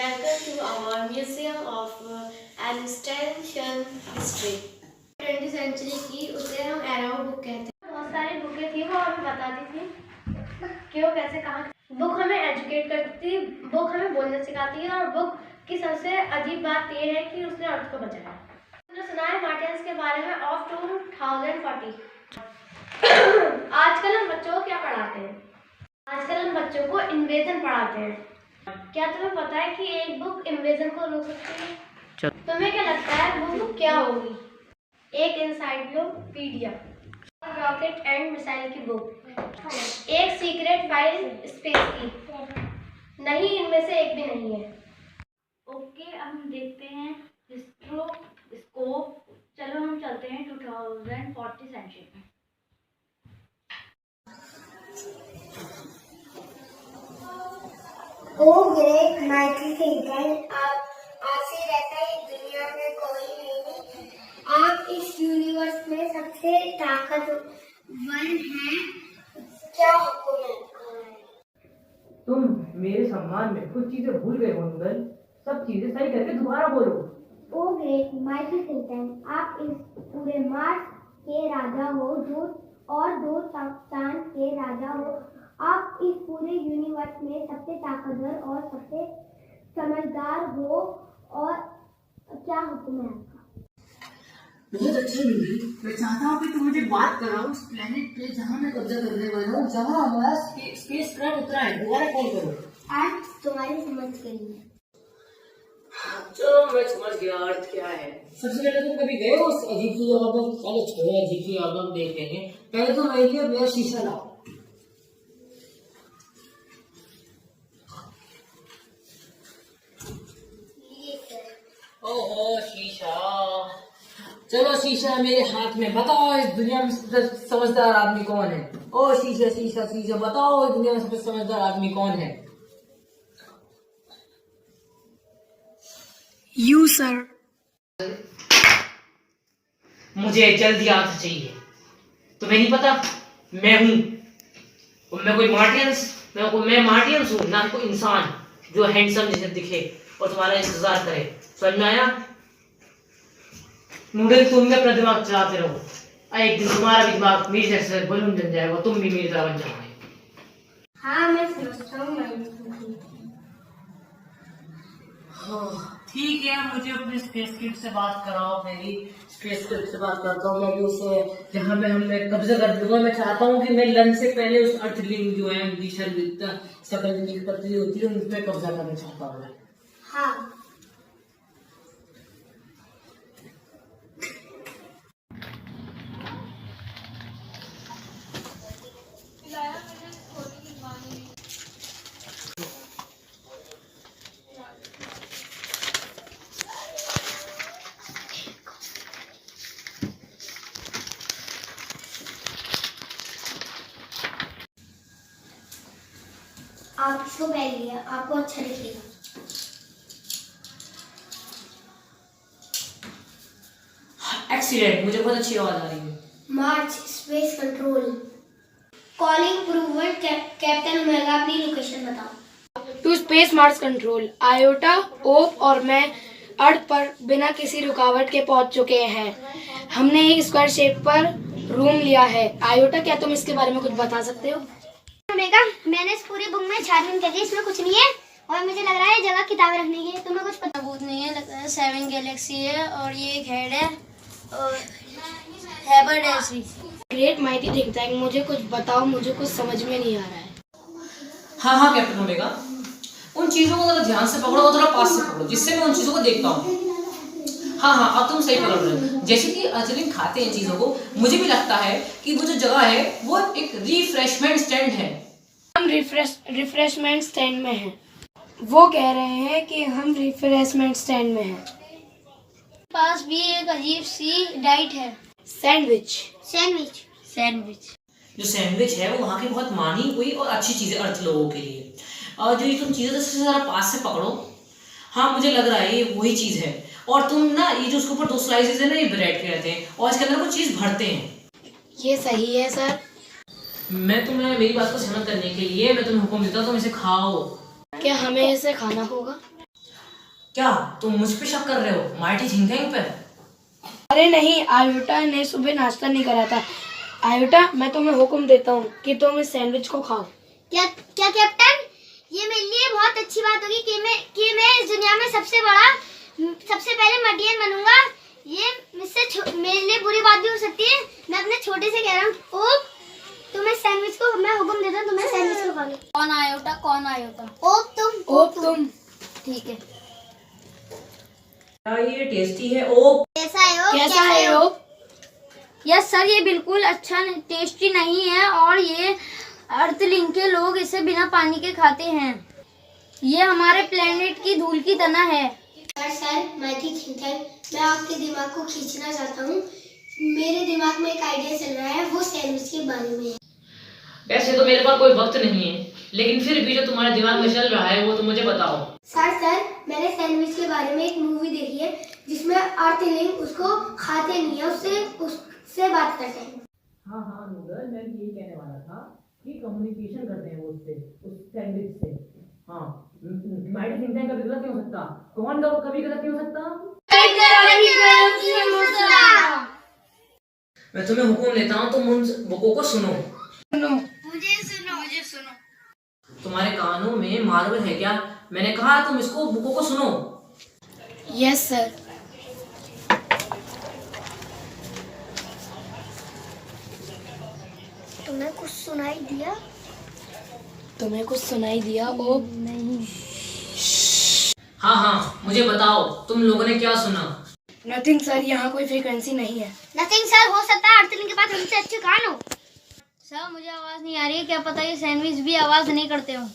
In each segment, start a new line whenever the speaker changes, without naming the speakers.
welcome to our Museum of Ancient History. 20th century की उसे हम एराउ बुक कहते हैं। बहुत सारी बुकें थी, वो हमें बताती थी कि वो कैसे कहाँ। बुक हमें एजुकेट करती थी, बुक हमें बोलना सिखाती है, और बुक की सबसे अजीब बात यह है कि उसने अर्थ को बचाया। तुमने सुना है मार्टियंस के बारे में ऑफ 2040। आजकल हम बच्चों को क्या पढ़ाते हैं? आजकल हम बच्चों को इन्वेजन पढ़ाते हैं। क्या तुम्हें पता है कि एक बुक इन्वेजन को रोक सकती है? तुम्हें क्या लगता है वो बुक क्या होगी? एक एनसाइक्लोपीडिया, रॉकेट एंड मिसाइल की बुक, एक सीक्रेट फाइल स्पेस की। नहीं, इनमें से एक भी नहीं है। ओके, अब हम देखते हैं हिस्ट्रोस्कोप। चलो हम चलते हैं 2040 सेंचुरी में।
ओ ग्रेट माइटी थिंकर, आपसे रहता है दुनिया में कोई नहीं। आप इस यूनिवर्स में सबसे ताकतवर हैं, क्या हुक्म है?
तुम मेरे सम्मान में कुछ चीजें भूल गए हो नूडल। सब चीजें सही करके दोबारा बोलो।
ओ ग्रेट माइटी थिंकर, आप इस पूरे मार्स के राजा हो, दो चांद के राजा हो। आप इस पूरे यूनिवर्स में सबसे ताकतवर और सबसे समझदार हो, और क्या हुक्म है आपका?
बहुत अच्छा लगी। मैं चाहता हूँ कि तुम मुझे बात कराओ उस प्लेनेट पे जहाँ मैं कब्जा करने वाला हूँ, जहाँ हमारा स्पेस क्राफ्ट उतरा है। दोबारा कॉल करो।
आज तुम्हारी समझ के लिए।
चलो, मैं समझ गया अर्थ क्या है। सबसे पहले तुम कभी गए हो उस अजीब सी जगह पर? चलो छोड़ो, अजीब सी जगह हम देख लेंगे। पहले तो मेरे लिए मेरा शीशा लाओ। ओहो शीशा, चलो शीशा मेरे हाथ में। बताओ इस दुनिया में सबसे समझदार आदमी कौन है? ओ शीशा शीशा शीशा, बताओ इस दुनिया में सबसे समझदार आदमी कौन है?
You sir.
मुझे जल्दी आंसर चाहिए। तुम्हें नहीं पता मैं हूँ? मैं कोई मार्टियंस, मैं मार्टियंस हूँ, ना कोई इंसान जो हैंडसम जैसे दिखे और तुम्हारा इंतजार करे। समझ में आया? नूडल, तुम भी अपना दिमाग चलाते रहो। एक दिन तुम्हारा भी दिमाग मेरी जैसे बलून बन जाएगा, तुम भी मेरी तरह बन जाओगे।
हाँ, मैं समझता हूँ।
ठीक है, मुझे अपने स्पेसशिप से बात कराओ। मेरी स्पेसशिप से बात करता हूँ। मैं भी उसे जहाँ पे मैं कब्जा कर लूंगा। मैं चाहता हूँ कि मैं लंच से पहले उस अर्थलिंग जो है सकल की पत्ती होती है, उन पर कब्जा करना चाहता हूँ।
हाँ, आप इसको पहनिए, आपको अच्छा दिखेगा।
एक्सीडेंट, मुझे बहुत अच्छी आवाज आ रही है।
Mars space control calling proven captain omega, अपनी लोकेशन बताओ।
To space Mars control, iota, ओप और मैं अर्थ पर बिना किसी रुकावट के पहुंच चुके हैं। हमने एक स्क्वायर शेप पर रूम लिया है। आयोटा, क्या तुम इसके बारे में कुछ बता सकते हो?
ओमेगा, मैंने इस पूरी बुक में छानबीन कर दी, इसमें कुछ नहीं है, और मुझे लग रहा है जगह किताबें रखने की है। तुम्हें कुछ पता
नहीं है, लगता है 7 गैलेक्सी है, और ये एक हेड है और हैबरडेसी। ग्रेट माइटी थिंक टैंक, मुझे कुछ बताओ, मुझे कुछ समझ में नहीं आ रहा है।
हाँ हाँ कैप्टन ओमेगा, उन चीजों को थोड़ा ध्यान से पकड़ो और थोड़ा पास से पकड़ो, जिससे मैं उन चीजों को देखता हूँ। हाँ हाँ, अब तुम सही पकड़ रहे हो। जैसे कि अर्चलिन खाते हैं चीजों को, मुझे भी लगता है कि वो जो जगह है वो एक रिफ्रेशमेंट स्टैंड है।
हम रिफ्रेशमेंट स्टैंड में हैं। वो कह रहे हैं कि हम रिफ्रेशमेंट स्टैंड में हैं।
पास भी एक अजीब सी डाइट है।
सैंडविच।
सैंडविच
सैंडविच
जो सैंडविच है वो वहाँ की बहुत मानी हुई और अच्छी चीज है अर्थ लोगों के लिए। और जो ये तुम चीजें सबसे जरा पास से पकड़ो। हाँ, मुझे लग रहा है ये वही चीज है। और तुम ना ये जो उसके ऊपर 2 स्लाइसेस है ना, ये ब्रेड के रहते हैं और इसके अंदर कुछ चीज भरते हैं।
ये सही है सर।
मैं तुम्हें मेरी बात को सहमत करने के लिए मैं तुम्हें हुक्म देता हूँ, तुम इसे खाओ।
क्या हमें इसे खाना होगा?
क्या तुम मुझ पे शक कर रहे हो, माइटी थिंक टैंक पे?
अरे नहीं, आयोटा ने सुबह नाश्ता नहीं करा था। आयोटा, मैं तुम्हें हुक्म देता हूँ कि तुम इस सैंडविच को खाओ।
क्या क्या कैप्टन, ये मेरे लिए बहुत अच्छी बात होगी कि मैं इस दुनिया में सबसे पहले मटियन बनूंगा। ये मेरे लिए बुरी बात भी हो सकती है। मैं अपने छोटे से कह रहा हूँ। ओप, तुम्हें सैंडविच को मैं हुक्म देता हूँ, तुम्हें सैंडविच को खा लो।
कौन आयोटा, कौन आयोटा?
ओप तुम।
ठीक है।
क्या ये टेस्टी है? ओ
कैसा है ओप?
यस सर, ये बिल्कुल अच्छा टेस्टी नहीं है और ये अर्थलिंग के लोग इसे बिना पानी के खाते हैं। ये हमारे प्लेनेट की धूल की तरह है।
सर माइटी थिंक टैंक, मैं आपके दिमाग को खींचना चाहता हूँ। मेरे दिमाग में एक आइडिया चल रहा है, वो सैंडविच के बारे में है।
वैसे तो मेरे पास कोई वक्त नहीं है, लेकिन फिर भी जो तुम्हारे दिमाग में चल रहा है वो तो मुझे बताओ।
सर मैंने सैंडविच के बारे में एक मूवी देखी है जिसमें अर्थलिंग उसको खाते नहीं है, उससे बात करते हैं।
हाँ हाँ नूडल, मैं भी यही कहने वाला था कि कम्युनिकेशन करते हैं वो उससे, उस सैंडविच से। हाँ, माइटी थिंक टैंक कभी गलत नहीं हो सकता। कौन कभी गलत नहीं हो सकता? मैं तुम्हें हुक्म देता हूँ, तुम उन बुकों को सुनो।
मुझे सुनो।
तुम्हारे कानों में मार्बल है क्या? मैंने कहा तुम इसको बुकों को सुनो।
Yes sir.
तुम्हें कुछ सुनाई दिया?
तुम्हें कुछ सुनाई दिया ओप?
हाँ हाँ, मुझे बताओ तुम लोगों ने क्या सुना?
नथिंग सर, यहाँ कोई फ्रीक्वेंसी नहीं है।
नथिंग सर, हो सकता है अर्थलिंग के पास हमसे अच्छे कान हो।
सर मुझे आवाज नहीं आ रही है, क्या पता ये सैंडविच भी आवाज नहीं करते हो।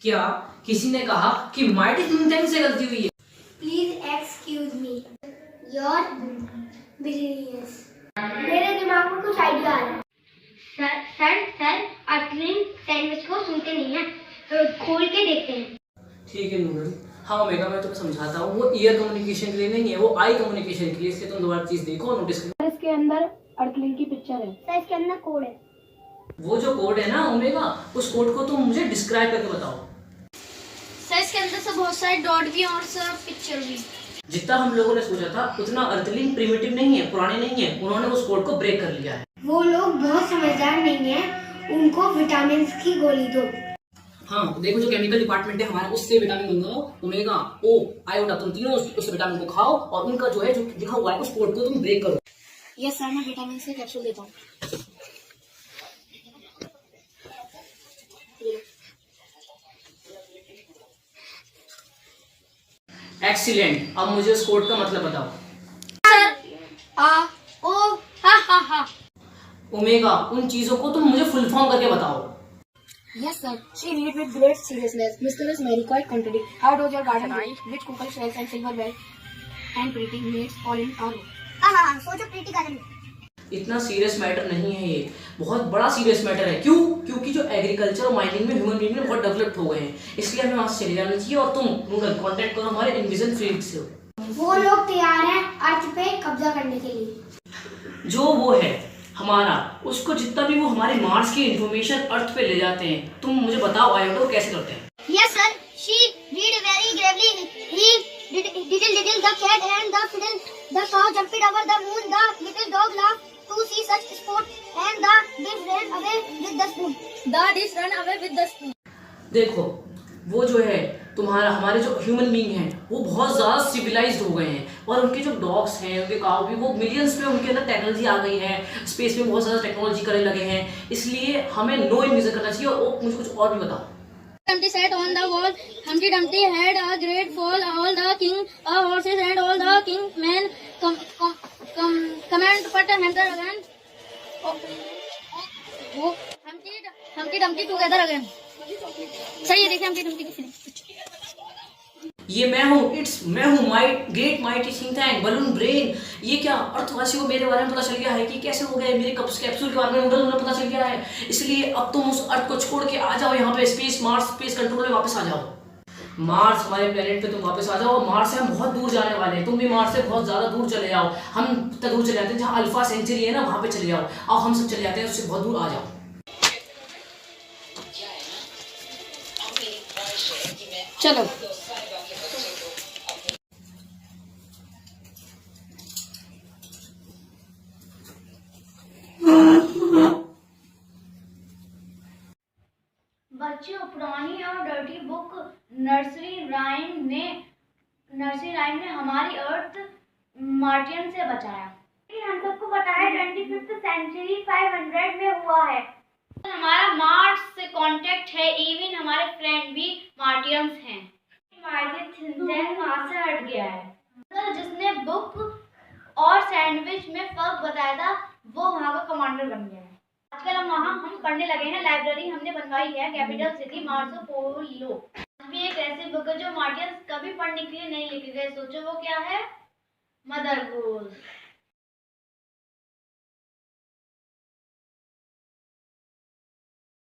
क्या किसी ने कहा कि माइटी थिंक टैंक से गलती हुई है?
Please excuse me your brilliance. मेरे दिमाग में कुछ आइडिया आ रहा है। सर अर्थलिंग सैंडविच को सुनते नहीं है, खोल के देखते हैं।
ठीक है नूडल। हाँ ओमेगा, मैं तुम्हें समझाता हूँ, वो ईयर कम्युनिकेशन के लिए नहीं है, वो आई कम्युनिकेशन के लिए। इसलिए तुम दोबारा चीज देखो, नोटिस करो।
इसके अंदर अर्थलिंग की पिक्चर है।
सर इसके अंदर कोड है।
वो जो कोड है ना ओमेगा, उस कोड को तुम मुझे डिस्क्राइब करके बताओ।
सर इसके अंदर से बहुत सारे डॉट भी और सर पिक्चर भी।
जितना हम लोगों ने सोचा था उतना अर्थलिंग प्रिमिटिव नहीं है, पुराने नहीं है। उन्होंने उस कोड को ब्रेक कर लिया है।
वो लोग बहुत समझदार नहीं है, उनको विटामिन की गोली दो।
हाँ देखो, जो केमिकल डिपार्टमेंट है हमारा, उससे विटामिन मंगाओ। ओमेगा, ओ, आयोटा, तुम तीनों उस विटामिन को खाओ और उनका जो है, जो लिखा हुआ है, उस कोड को तुम ब्रेक करो।
यस सर, मैं विटामिन से कैप्सूल देता हूँ।
एक्सीलेंट। अब मुझे उस कोड का मतलब बताओ। ओमेगा, उन चीजों को तुम मुझे फुल फॉर्म करके बताओ।
Yes, sir. She read with great seriousness. Mr. Mary quite contradict. How does your garden grow? Which cooker shells and silverware and pretty maids all in our room?
हाँ, सोचो प्रीति garden.
इतना serious matter नहीं है ये, बहुत बड़ा serious matter है। क्यों? क्योंकि जो एग्रीकल्चर और माइनिंग में ह्यूमन बीइंग में बहुत डेवलप्ड हो गए हैं, इसलिए हमें वहां से चले जाना चाहिए। और तुम नूडल कांटेक्ट करो हमारे इनविजन फील्ड से।
वो लोग तैयार हैं अर्थ पे कब्जा करने के लिए।
जो वो है हमारा, उसको जितना भी वो हमारे मार्स की इंफॉर्मेशन अर्थ पे ले जाते हैं। तुम मुझे बताओ आयोटा, कैसे करते हैं?
Yes, sir. She read very gravely. He diddle the cat and the fiddle. The cow jumped over the moon. The little dog laughed to see such sport. And the dish ran away with the spoon.
The dish ran away with the spoon.
देखो, वो जो है तुम्हारा, हमारे जो human being हैं वो बहुत ज़्यादा सिविलाइज्ड हो गए हैं, और उनके जो डॉग्स हैं, उनके काऊ भी, वो मिलियंस में उनके अंदर टेक्नोलॉजी आ गई है, स्पेस में बहुत ज़्यादा टेक्नोलॉजी करने लगे हैं। इसलिए हमें नो इन्विजन करना चाहिए। और मुझे कुछ और भी बताओ।
Humpty sat on the wall. Humpty Dumpty had a great fall. All the king horses and all the king men command put enter again. Oh, Humpty Dumpty together again. Sir ये देखिए Humpty Dumpty की film.
ये मैं हूँ great mighty think tank balloon brain. ये क्या अर्थवासियों को मेरे बारे में पता चल गया है कि कैसे हो गए, मेरे कैप्सूल के बारे में नूडल उन्हें पता चल गया है। इसलिए अब तुम उस अर्थ को छोड़ के आ जाओ यहाँ पे मार्स स्पेस कंट्रोल में वापस आ जाओ। मार्स हमारे प्लेनेट पे तुम वापस आ जाओ। मार्स से हम बहुत दूर जाने वाले हैं, तुम भी मार्स से बहुत ज्यादा दूर चले जाओ। हम इतना दूर चले जाते हैं जहाँ अल्फा सेंचुरी है ना, वहां पे चले जाओ। अब हम सब चले जाते हैं, उससे बहुत दूर आ जाओ।
चलो
बच्चों, पुरानी और डर्टी बुक नर्सरी राइम ने हमारी अर्थ मार्टियन से बचाया। हम सबको पता है 25th सेंचुरी 500 में हुआ है। हमारा मार्स से कांटेक्ट है, इवन हमारे फ्रेंड भी मार्टियंस हैं। वहाँ से हट गया है। तो जिसने बुक और सैंडविच में फर्क बताया था वो वहाँ का कमांडर बन गया है। आजकल हम पढ़ने लगे हैं। लाइब्रेरी हमने बनवाई है कैपिटल सिटी मार्सो पोलो। भी एक ऐसी बुक है जो मार्टियंस कभी पढ़ने के लिए नहीं लिखे गए। सोचो वो क्या है? Mother gold.